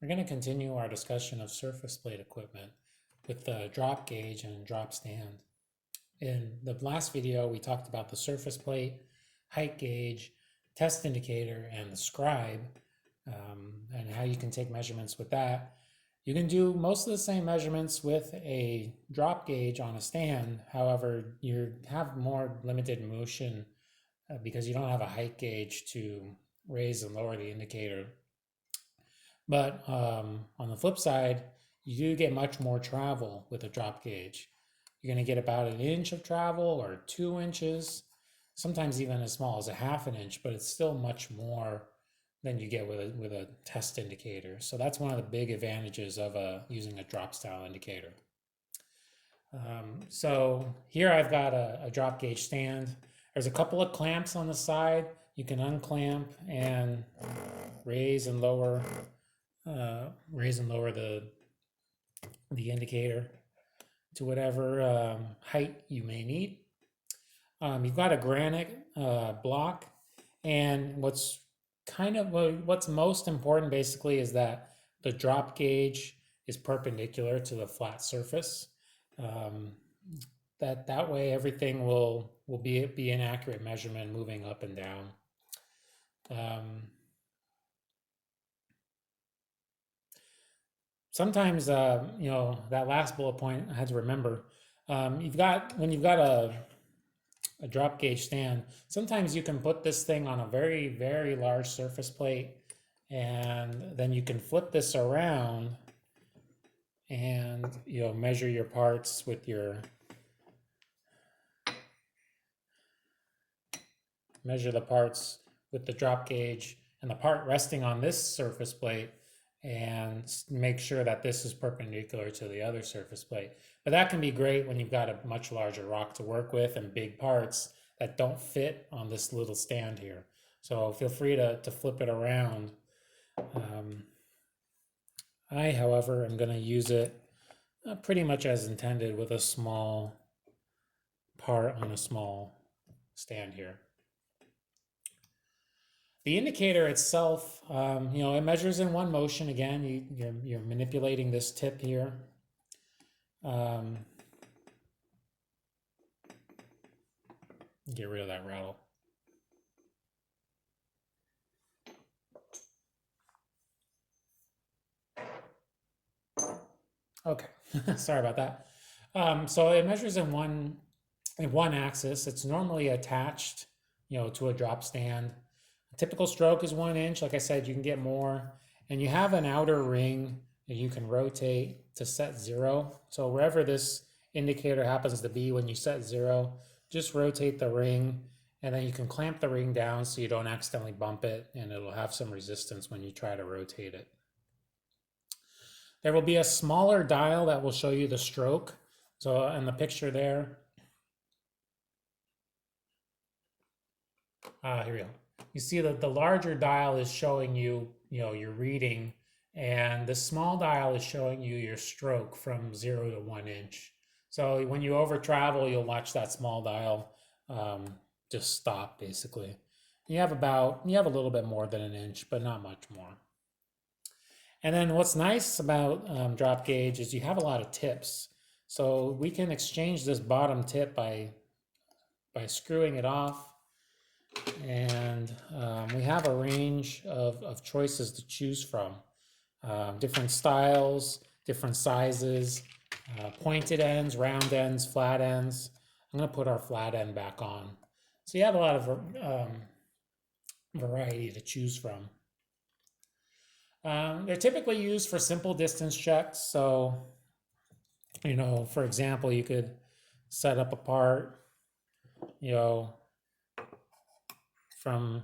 We're going to continue our discussion of surface plate equipment with the drop gauge and drop stand. In the last video, we talked about the surface plate, height gauge, test indicator, and the scribe, and how you can take measurements with that. You can do most of the same measurements with a drop gauge on a stand. However, you have more limited motion because you don't have a height gauge to raise and lower the indicator. But on the flip side, you do get much more travel with a drop gauge. You're going to get about an inch of travel or 2 inches, sometimes even as small as a half an inch, but it's still much more than you get with a test indicator. So that's one of the big advantages of using a drop style indicator. So here I've got a drop gauge stand. There's a couple of clamps on the side. You can unclamp and raise and lower the indicator to whatever height you may need. You've got a granite block, and what's most important basically is that the drop gauge is perpendicular to the flat surface. That way everything will be an accurate measurement moving up and down. Sometimes that last bullet point I had to remember. When you've got a drop gauge stand, sometimes you can put this thing on a very, very large surface plate, and then you can flip this around and measure your parts with the drop gauge and the part resting on this surface plate, and make sure that this is perpendicular to the other surface plate. But that can be great when you've got a much larger rock to work with and big parts that don't fit on this little stand here. So feel free to flip it around. I, however, am going to use it pretty much as intended with a small part on a small stand here. The indicator itself, it measures in one motion. Again, you're manipulating this tip here. Get rid of that rattle. Okay, sorry about that. So it measures in one axis. It's normally attached, to a drop stand. A typical stroke is 1 inch. Like I said, you can get more, and you have an outer ring that you can rotate to set 0. So wherever this indicator happens to be when you set 0, just rotate the ring, and then you can clamp the ring down so you don't accidentally bump it, and it'll have some resistance when you try to rotate it. There will be a smaller dial that will show you the stroke. So in the picture there, here we go. You see that the larger dial is showing you, your reading, and the small dial is showing you your stroke from 0 to 1 inch. So when you over travel, you'll watch that small dial just stop basically. You have a little bit more than 1 inch, but not much more. And then what's nice about drop gauge is you have a lot of tips. So we can exchange this bottom tip by screwing it off. And we have a range of choices to choose from. Different styles, different sizes, pointed ends, round ends, flat ends. I'm going to put our flat end back on. So you have a lot of variety to choose from. They're typically used for simple distance checks. So, for example, you could set up a part, from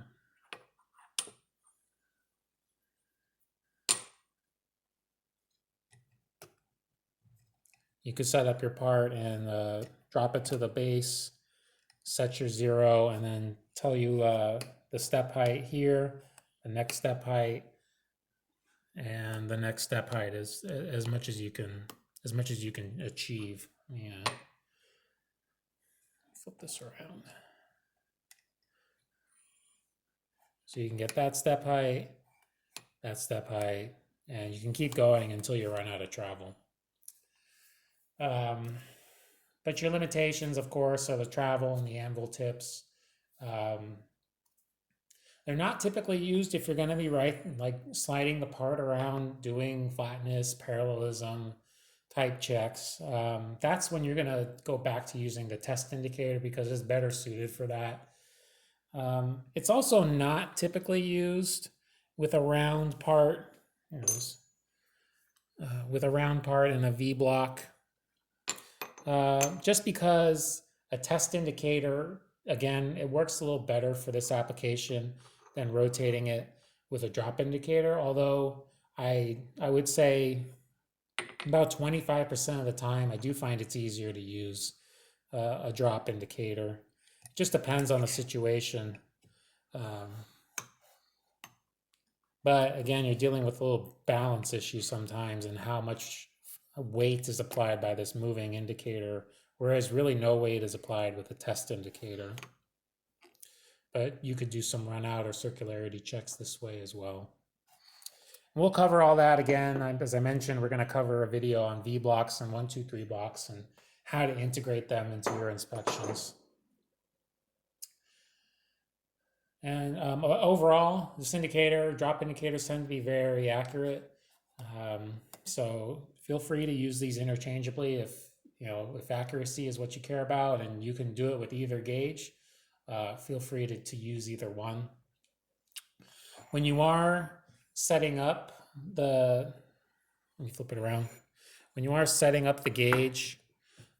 you could set up your part and drop it to the base, set your 0, and then tell you the step height here, the next step height, and the next step height is as much as you can achieve. Yeah. Flip this around. So you can get that step height, and you can keep going until you run out of travel. But your limitations, of course, are the travel and the anvil tips. They're not typically used if you're going to be like sliding the part around, doing flatness, parallelism type checks. That's when you're going to go back to using the test indicator because it's better suited for that. It's also not typically used with a round part. Here it is. With a round part and a V block. Just because a test indicator, again, it works a little better for this application than rotating it with a drop indicator. Although I would say about 25% of the time, I do find it's easier to use a drop indicator. It just depends on the situation. But again, you're dealing with a little balance issue sometimes and how much weight is applied by this moving indicator, whereas really no weight is applied with a test indicator. But you could do some run out or circularity checks this way as well. And we'll cover all that again. As I mentioned, we're going to cover a video on V blocks and 1, 2, 3 blocks and how to integrate them into your inspections. And overall, this indicator, drop indicators tend to be very accurate. So feel free to use these interchangeably if accuracy is what you care about and you can do it with either gauge. Feel free to use either one. When you are setting up let me flip it around. When you are setting up the gauge,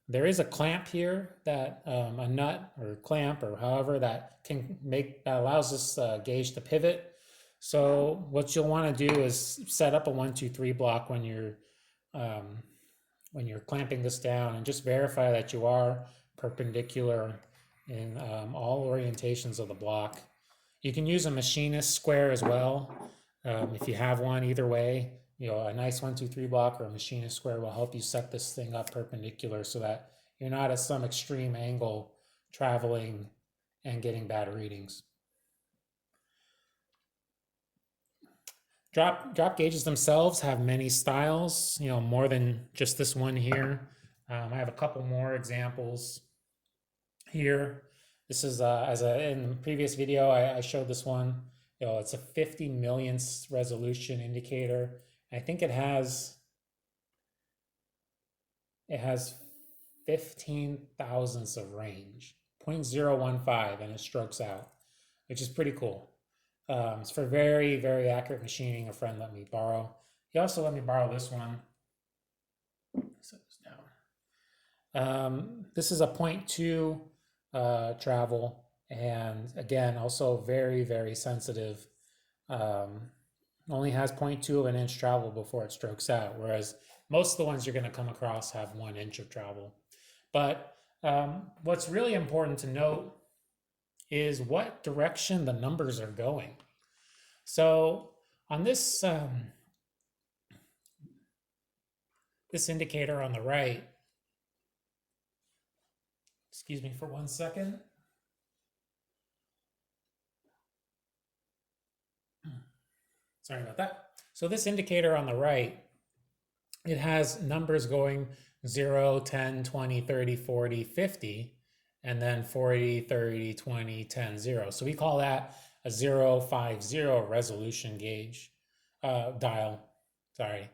there is a clamp here that a nut or clamp or however that allows this gauge to pivot. So what you'll want to do is set up a 1, 2, 3 block when you're clamping this down, and just verify that you are perpendicular in all orientations of the block. You can use a machinist square as well if you have one. Either way, a nice 1, 2, 3 block or a machinist square will help you set this thing up perpendicular so that you're not at some extreme angle traveling and getting bad readings. Drop gauges themselves have many styles, more than just this one here. I have a couple more examples here. This is in the previous video, I showed this one. It's a 50 millionths resolution indicator. I think it has 15 thousandths of range, 0.015, and it strokes out, which is pretty cool. It's for very, very accurate machining. A friend let me borrow. He also let me borrow this one. Set this down. This is a 0.2 travel, and again, also very, very sensitive. Only has 0.2 of an inch travel before it strokes out, whereas most of the ones you're going to come across have 1 inch of travel. But what's really important to note is what direction the numbers are going. So on this this indicator on the right, excuse me for 1 second. Sorry about that. So this indicator on the right, it has numbers going 0, 10, 20, 30, 40, 50, and then 40, 30, 20, 10, 0. So we call that a 050 resolution gauge, dial, sorry.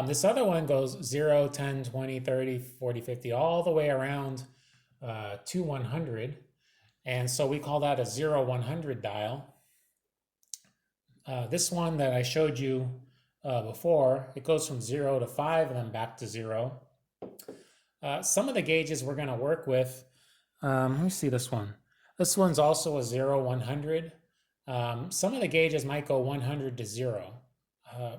This other one goes 0, 10, 20, 30, 40, 50, all the way around to 100. And so we call that a 0100 dial. This one that I showed you before, it goes from 0 to 5 and then back to 0. Some of the gauges we're going to work with, let me see this one. This one's also a 0100. Some of the gauges might go 100 to 0.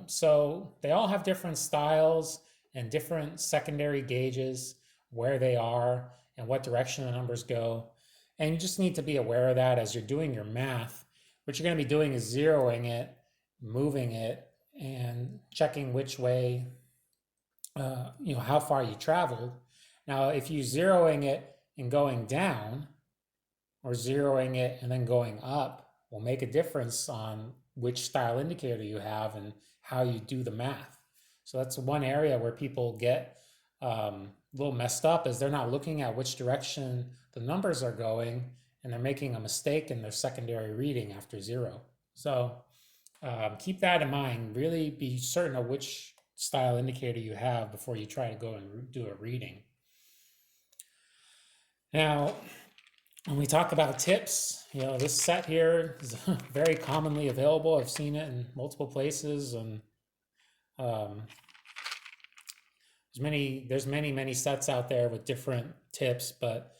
So they all have different styles and different secondary gauges, where they are and what direction the numbers go. And you just need to be aware of that as you're doing your math. What you're going to be doing is zeroing it, moving it, and checking which way, how far you traveled. Now, if you're zeroing it and going down, or zeroing it and then going up, will make a difference on which style indicator you have and how you do the math. So that's one area where people get a little messed up, is they're not looking at which direction the numbers are going, and they're making a mistake in their secondary reading after 0. So keep that in mind. Really be certain of which style indicator you have before you try to go and do a reading. Now, when we talk about tips, this set here is very commonly available. I've seen it in multiple places, and there's many sets out there with different tips, but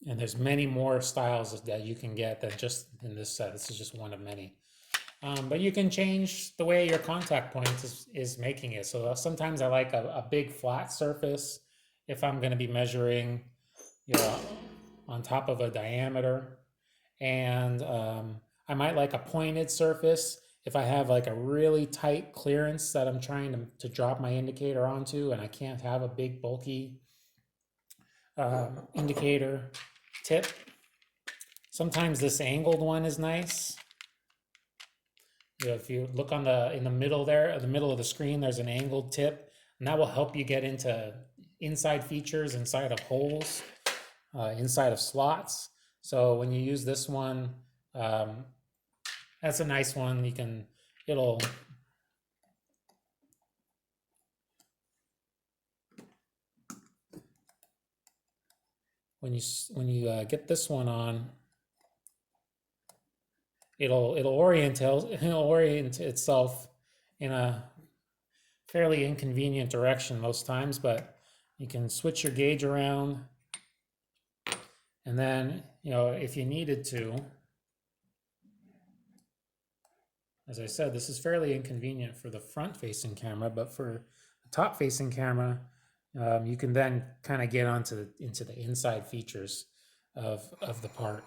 and there's many more styles that you can get than just in this set. This is just one of many. But you can change the way your contact point is making it. So sometimes I like a big flat surface if I'm going to be measuring, on top of a diameter. And I might like a pointed surface if I have like a really tight clearance that I'm trying to drop my indicator onto, and I can't have a big bulky indicator tip. Sometimes this angled one is nice. If you look in the middle there, the middle of the screen, there's an angled tip, and that will help you get into inside features, inside of holes, inside of slots. So when you use this one, that's a nice one. When you get this one on, it'll orient itself in a fairly inconvenient direction most times, but you can switch your gauge around, and then if you needed to, as I said, this is fairly inconvenient for the front-facing camera, but for the top-facing camera, you can then kind of get into the inside features of the part.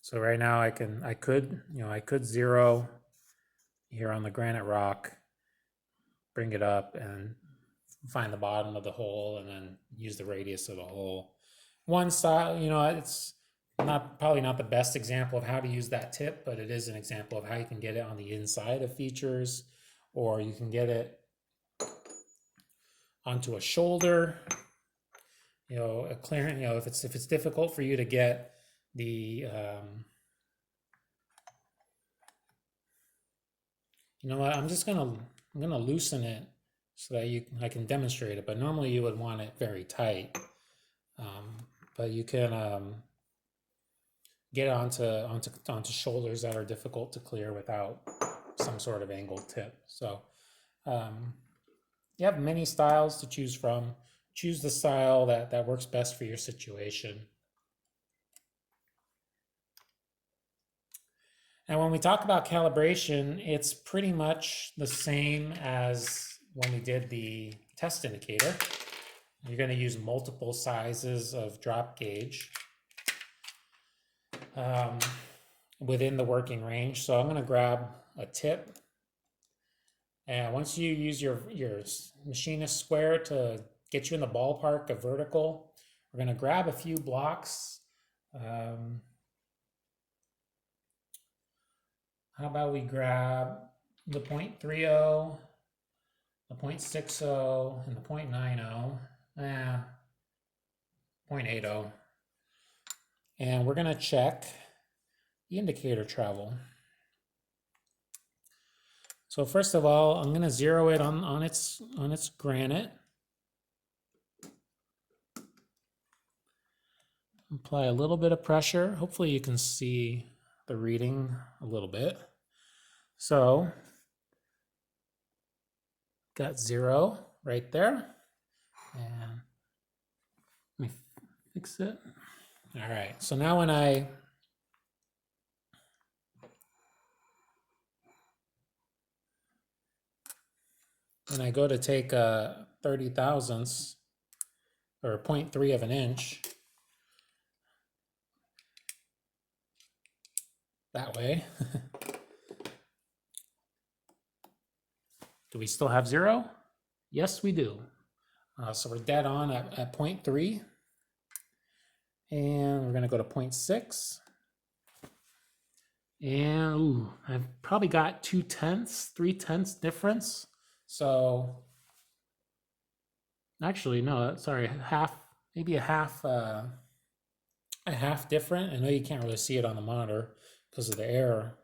So right now I could zero here on the granite rock, bring it up and find the bottom of the hole, and then use the radius of the hole. One style, it's probably not the best example of how to use that tip, but it is an example of how you can get it on the inside of features, or you can get it onto a shoulder. A clearance, if it's difficult for you to get the I'm gonna loosen it so that I can demonstrate it, but normally you would want it very tight, but you can get it onto shoulders that are difficult to clear without some sort of angled tip. So you have many styles to choose from. Choose the style that works best for your situation. And when we talk about calibration, it's pretty much the same as when we did the test indicator. You're going to use multiple sizes of drop gauge within the working range. So I'm going to grab a tip. And once you use your machinist square to get you in the ballpark of vertical, we're going to grab a few blocks. How about we grab the 0.30, the 0.60, and the 0.90, 0.80. And we're going to check the indicator travel. So first of all, I'm going to zero it on its granite. Apply a little bit of pressure. Hopefully you can see the reading a little bit. So got 0 right there. And let me fix it. All right, so now when I go to take a 30 thousandths or 0.3 of an inch, that way, do we still have 0? Yes, we do. So we're dead on at 0.3. And we're going to go to 0.6. And ooh, I've probably got 2/10, 3/10 difference. So actually, no, sorry, half, maybe a half different. I know you can't really see it on the monitor because of the error,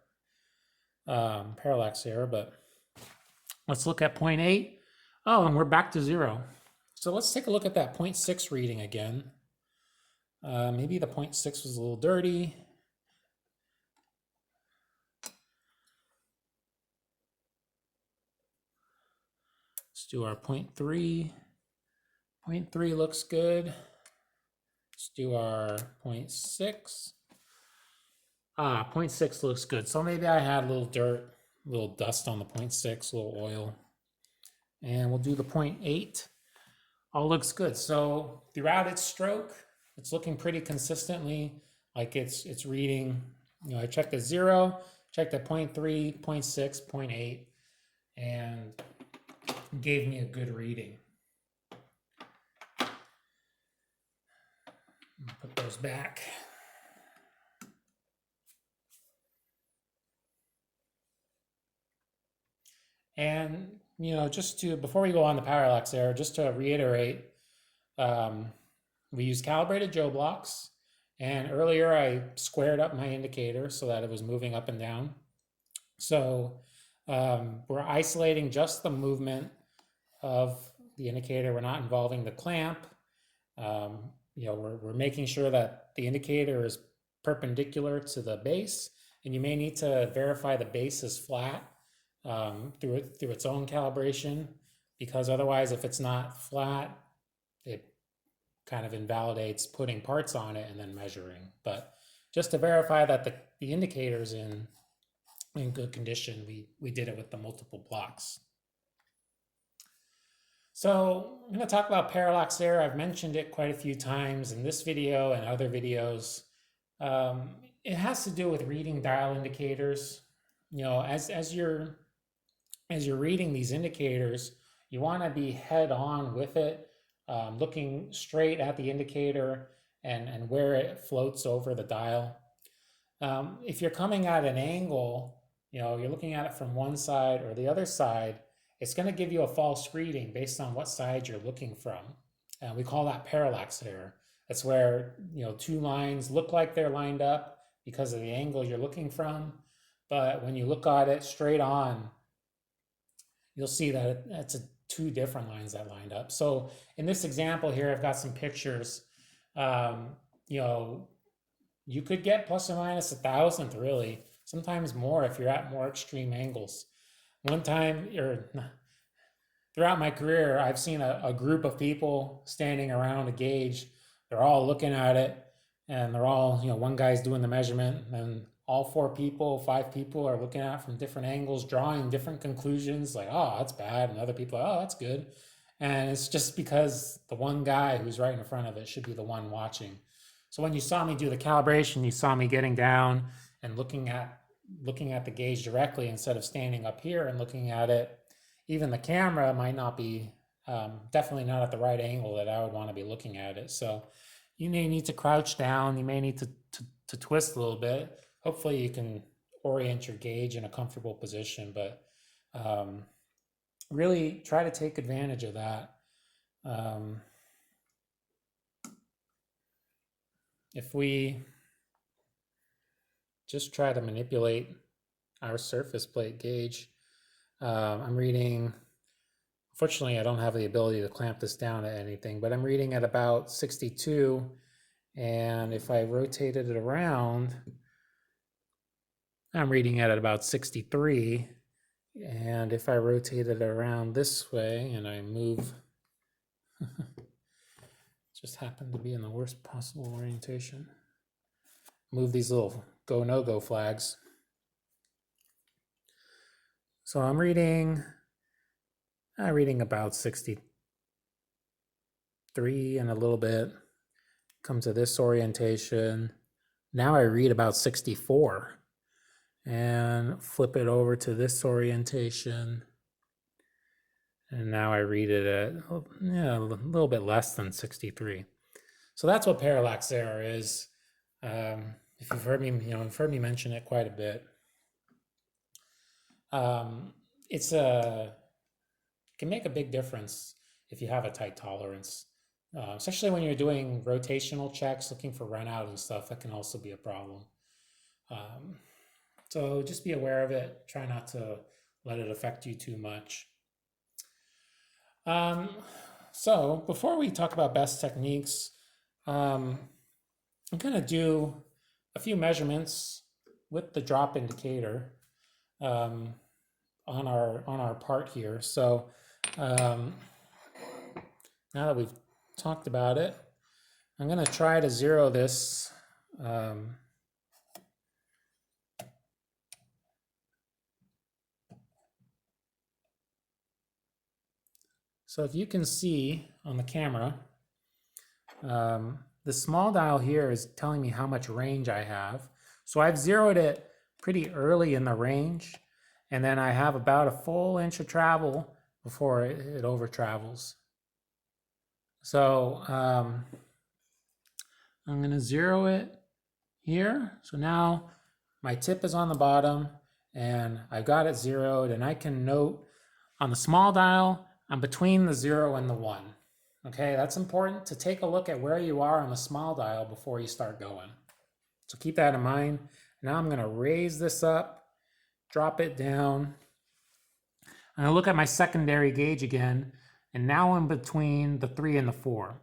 parallax error, but let's look at 0.8. Oh, and we're back to 0. So let's take a look at that 0.6 reading again. Maybe the 0.6 was a little dirty. Let's do our 0.3. 0.3 looks good. Let's do our 0.6. 0.6 looks good. So maybe I had a little dirt, a little dust on the 0.6, a little oil. And we'll do the 0.8. All looks good. So throughout its stroke, it's looking pretty consistently like it's reading. You know, I checked at 0, checked at 0.3, 0.6, 0.8, and gave me a good reading. Put those back. And, you know, just to, before we go on the parallax error, just to reiterate, we use calibrated Joe blocks. And earlier I squared up my indicator so that it was moving up and down. So we're isolating just the movement of the indicator. We're not involving the clamp. You know, we're making sure that the indicator is perpendicular to the base, and you may need to verify the base is flat through its own calibration, because otherwise, if it's not flat, it kind of invalidates putting parts on it and then measuring. But just to verify that the indicator's in good condition, we did it with the multiple blocks. So I'm going to talk about parallax error. I've mentioned it quite a few times in this video and other videos. It has to do with reading dial indicators. You know, as you're reading these indicators, you want to be head on with it, looking straight at the indicator and where it floats over the dial. If you're coming at an angle, you know, you're looking at it from one side or the other side, it's going to give you a false reading based on what side you're looking from. And we call that parallax error. That's where, you know, two lines look like they're lined up because of the angle you're looking from. But when you look at it straight on, you'll see that it's two different lines that lined up. So in this example here, I've got some pictures. You know, you could get plus or minus 1,000th, really, sometimes more if you're at more extreme angles. One time, or throughout my career, I've seen a group of people standing around a gauge. They're all looking at it, and they're all, you know, one guy's doing the measurement, and all 4 people, 5 people are looking at it from different angles, drawing different conclusions, like, oh, that's bad, and other people are, oh, that's good. And it's just because the one guy who's right in front of it should be the one watching. So when you saw me do the calibration, you saw me getting down and looking at the gauge directly instead of standing up here and looking at it. Even the camera might not be, definitely not at the right angle that I would want to be looking at it. So you may need to crouch down, you may need to twist a little bit. Hopefully you can orient your gauge in a comfortable position, but really try to take advantage of that. If we just try to manipulate our surface plate gauge, I'm reading, fortunately I don't have the ability to clamp this down at anything, but I'm reading at about 62, and if I rotated it around, I'm reading at about 63, and if I rotate it around this way and I move, just happened to be in the worst possible orientation, move these little go no-go flags. So I'm reading about 63 and a little bit, come to this orientation. Now I read about 64. And flip it over to this orientation. And now I read it at, yeah, a little bit less than 63. So that's what parallax error is. If you've heard me, you've heard me mention it quite a bit. It's can make a big difference if you have a tight tolerance, especially when you're doing rotational checks, looking for run out and stuff. That can also be a problem. So just be aware of it. Try not to let it affect you too much. So before we talk about best techniques, I'm going to do a few measurements with the drop indicator on our part here. So now that we've talked about it, I'm going to try to zero this. So if you can see on the camera, the small dial here is telling me how much range I have. So I've zeroed it pretty early in the range, and then I have about a full inch of travel before it over travels. So I'm going to zero it here. So now my tip is on the bottom and I've got it zeroed, and I can note on the small dial, I'm between the 0 and the 1. Okay, that's important to take a look at where you are on the small dial before you start going. So keep that in mind. Now I'm going to raise this up, drop it down. I'm going to look at my secondary gauge again, and now I'm between the 3 and the 4.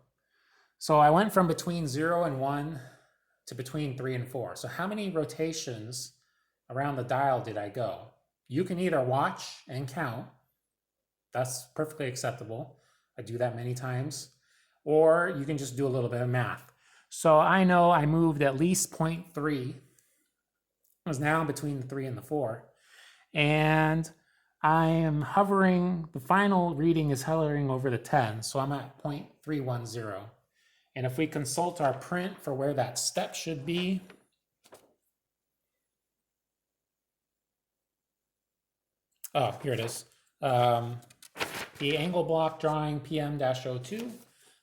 So I went from between 0 and 1 to between 3 and 4. So how many rotations around the dial did I go? You can either watch and count. That's perfectly acceptable. I do that many times. Or you can just do a little bit of math. So I know I moved at least 0.3. I was now between the 3 and the 4. And I am hovering, the final reading is hovering over the 10. So I'm at 0.310. And if we consult our print for where that step should be, oh, here it is. The angle block drawing PM-02,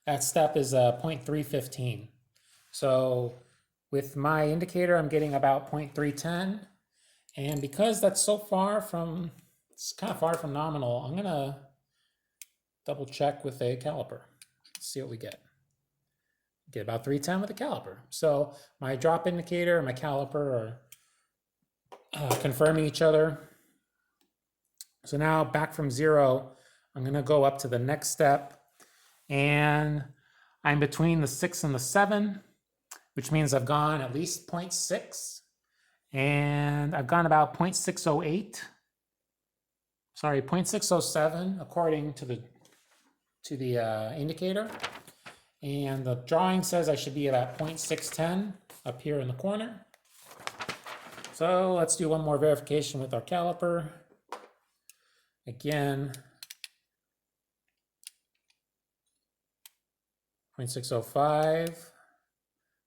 that step is 0.315. So with my indicator, I'm getting about 0.310. And because that's so far from, it's kind of far from nominal, I'm gonna double check with a caliper. Let's see what we get. Get about 310 with a caliper. So my drop indicator and my caliper are confirming each other. So now back from 0, I'm going to go up to the next step, and I'm between the 6 and the 7, which means I've gone at least 0.6, and I've gone about 0.608. Sorry, 0.607 according to the indicator. And the drawing says I should be about 0.610 up here in the corner. So let's do one more verification with our caliper. Again, 0.605,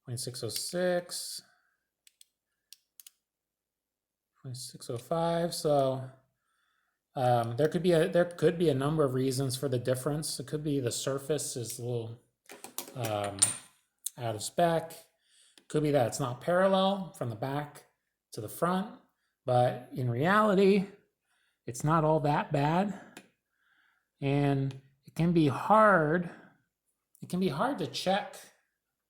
0.606, 0.605. So there could be a number of reasons for the difference. It could be the surface is a little out of spec. Could be that it's not parallel from the back to the front, but in reality, it's not all that bad. And it can be hard. It can be hard to check,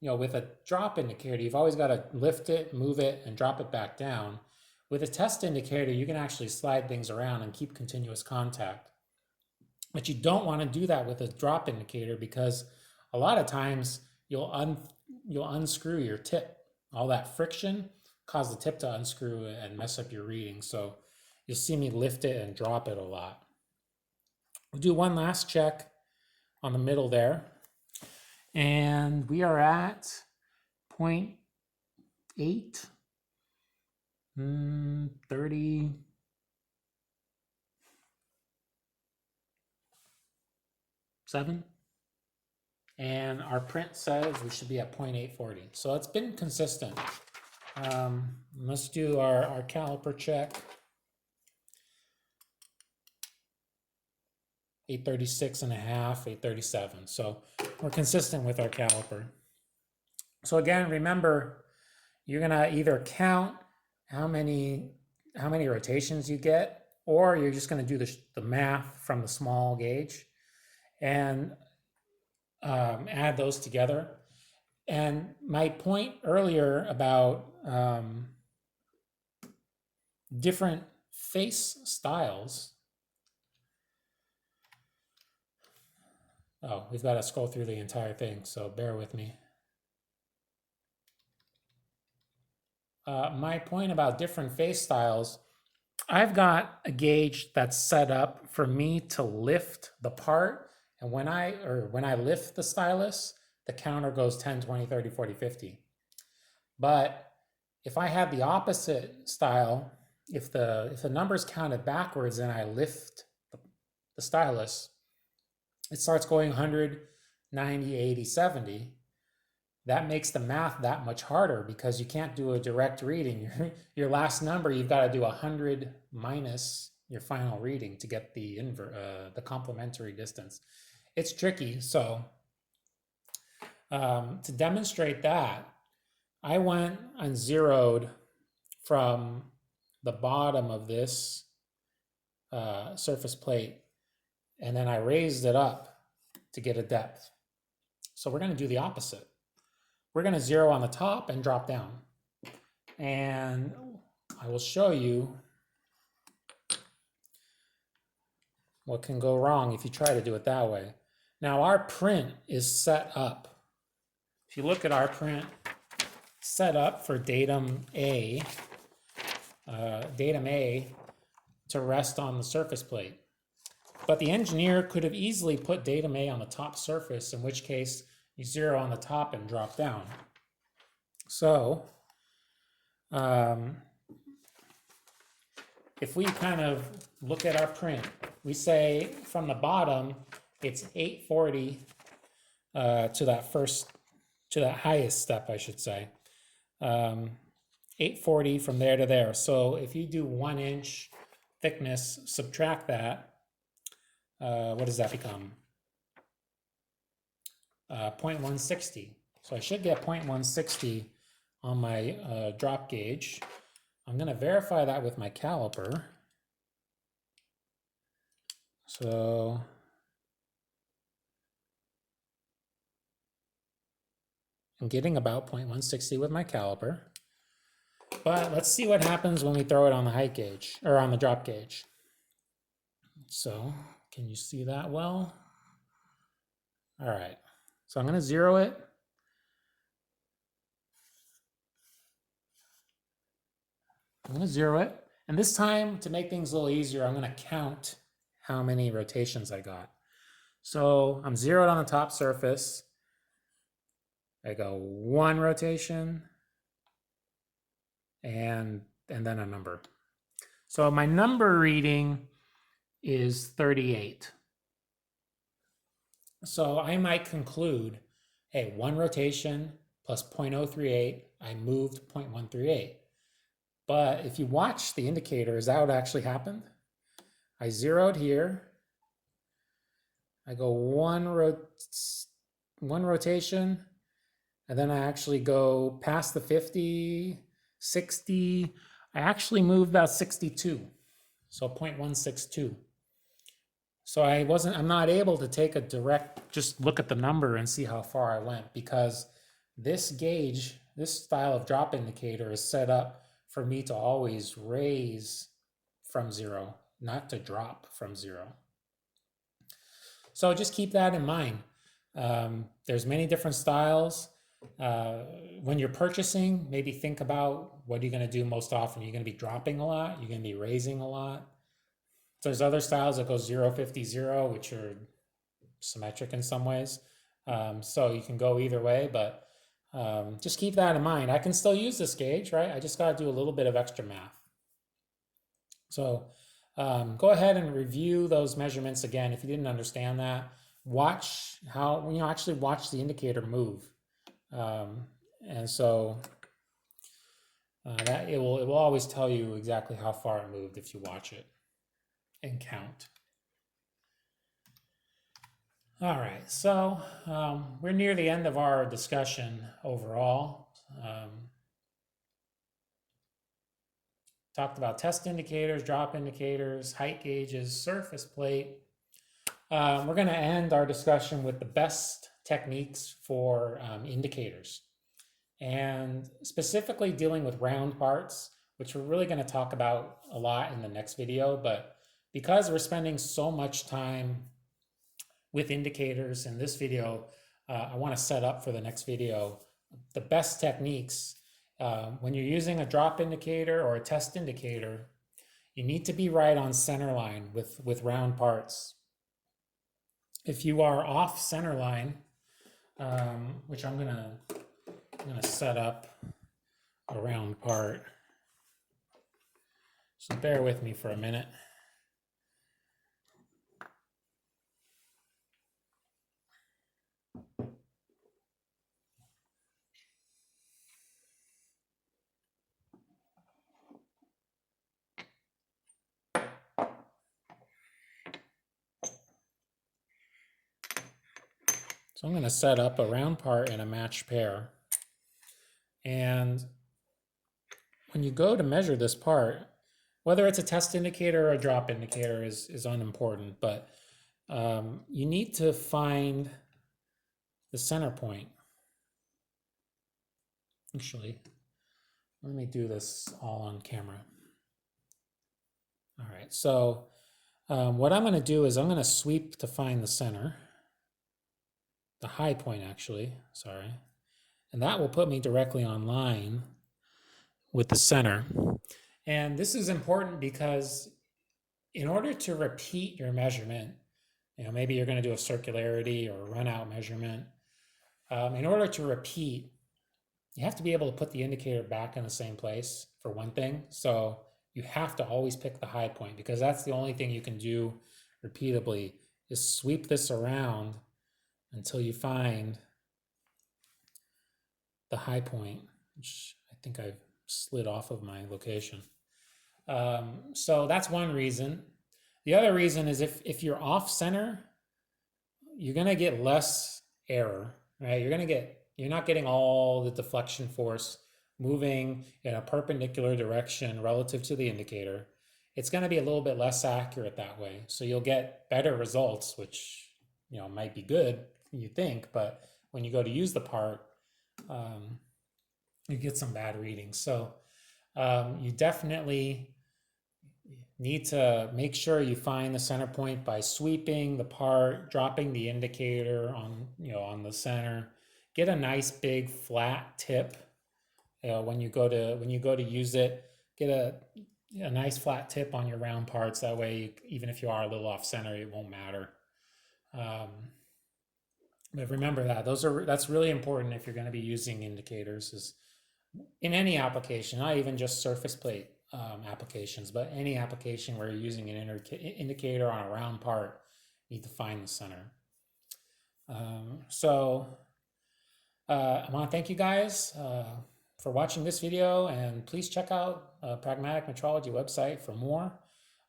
with a drop indicator. You've always got to lift it, move it, and drop it back down. With a test indicator, you can actually slide things around and keep continuous contact. But you don't want to do that with a drop indicator, because a lot of times you'll unscrew your tip. All that friction cause the tip to unscrew and mess up your reading. So you'll see me lift it and drop it a lot. We'll do one last check on the middle there. And we are at 0.8, 37. And our print says we should be at 0.840. So it's been consistent. Let's do our caliper check. 836 and a half, 837. So we're consistent with our caliper. So again, remember, you're gonna either count how many rotations you get, or you're just gonna do the math from the small gauge and add those together. And my point earlier about different face styles. Oh, we've got to scroll through the entire thing, so bear with me. My point about different face styles, I've got a gauge that's set up for me to lift the part, and when I lift the stylus, the counter goes 10, 20, 30, 40, 50. But if I have the opposite style, if the number's counted backwards and I lift the stylus, it starts going 100, 90, 80, 70. That makes the math that much harder because you can't do a direct reading. Your last number, you've got to do 100 minus your final reading to get the complementary distance. It's tricky. So to demonstrate that, I went and zeroed from the bottom of this surface plate, and then I raised it up to get a depth. So we're going to do the opposite. We're going to zero on the top and drop down. And I will show you what can go wrong if you try to do it that way. Now our print is set up. If you look at our print, set up for datum A to rest on the surface plate. But the engineer could have easily put datum A on the top surface, in which case you zero on the top and drop down. So if we kind of look at our print, we say from the bottom, it's 840 to that highest step, I should say. 840 from there to there. So if you do 1 inch thickness, subtract that, what does that become? 0.160. So I should get 0.160 on my drop gauge. I'm going to verify that with my caliper. So I'm getting about 0.160 with my caliper. But let's see what happens when we throw it on the height gauge, or on the drop gauge. So can you see that well? All right. So I'm going to zero it. I'm going to zero it. And this time, to make things a little easier, I'm going to count how many rotations I got. So I'm zeroed on the top surface. I go 1 rotation and then a number. So my number reading is 38. So I might conclude, hey, 1 rotation plus 0.038, I moved 0.138. But if you watch the indicator, is that what actually happened? I zeroed here. I go one rotation, and then I actually go past the 50, 60. I actually moved about 62, so 0.162. So I'm not able to take a direct, just look at the number and see how far I went, because this gauge, this style of drop indicator is set up for me to always raise from 0, not to drop from 0. So just keep that in mind. There's many different styles. When you're purchasing, maybe think about what you're going to do most often. You're going to be dropping a lot. You're going to be raising a lot. There's other styles that go 0, 50, 0, which are symmetric in some ways. So you can go either way, but just keep that in mind. I can still use this gauge, right? I just got to do a little bit of extra math. So go ahead and review those measurements again. If you didn't understand that, watch how, actually watch the indicator move. And so that it will always tell you exactly how far it moved if you watch it and count. All right, so we're near the end of our discussion overall. Talked about test indicators, drop indicators, height gauges, surface plate. We're going to end our discussion with the best techniques for indicators, and specifically dealing with round parts, which we're really going to talk about a lot in the next video. But because we're spending so much time with indicators in this video, I want to set up for the next video the best techniques. When you're using a drop indicator or a test indicator, you need to be right on center line with round parts. If you are off center line, which I'm gonna set up a round part, so bear with me for a minute. So I'm going to set up a round part in a matched pair. And when you go to measure this part, whether it's a test indicator or a drop indicator is unimportant, but you need to find the center point. Actually, let me do this all on camera. All right, so what I'm going to do is I'm going to sweep to find the center, the high point actually, sorry. And that will put me directly on line with the center. And this is important because in order to repeat your measurement, maybe you're going to do a circularity or a run out measurement. In order to repeat, you have to be able to put the indicator back in the same place for one thing. So you have to always pick the high point, because that's the only thing you can do repeatably, is sweep this around until you find the high point, which I think I've slid off of my location. So that's one reason. The other reason is if you're off center, you're going to get less error, right? You're not getting all the deflection force moving in a perpendicular direction relative to the indicator. It's going to be a little bit less accurate that way. So you'll get better results, which might be good, you think, but when you go to use the part, you get some bad readings. So you definitely need to make sure you find the center point by sweeping the part, dropping the indicator on the center. Get a nice big flat tip when you go to use it. Get a nice flat tip on your round parts. That way, even if you are a little off center, it won't matter. But remember that's really important if you're going to be using indicators, is in any application, not even just surface plate applications, but any application where you're using an indicator on a round part, you need to find the center. So I want to thank you guys for watching this video, and please check out Pragmatic Metrology website for more.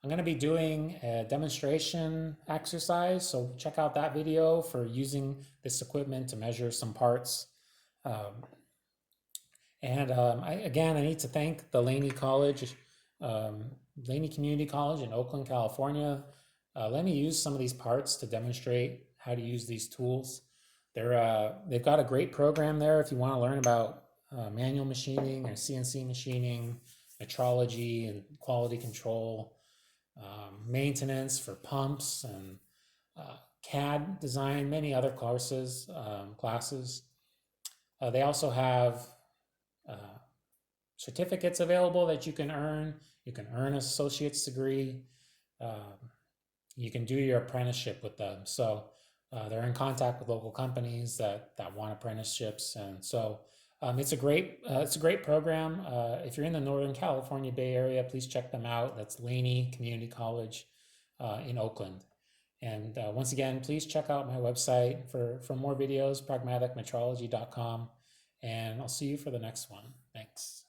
I'm going to be doing a demonstration exercise, so check out that video for using this equipment to measure some parts. I need to thank the Laney Community College in Oakland, California. Let me use some of these parts to demonstrate how to use these tools. They've got a great program there if you want to learn about manual machining or CNC machining, metrology and quality control, maintenance for pumps, and CAD design, many other classes. They also have certificates available that you can earn. You can earn an associate's degree. You can do your apprenticeship with them. So they're in contact with local companies that want apprenticeships, and so it's a great program. If you're in the Northern California Bay Area, please check them out. That's Laney Community College in Oakland. And once again, please check out my website for more videos, pragmaticmetrology.com. And I'll see you for the next one. Thanks.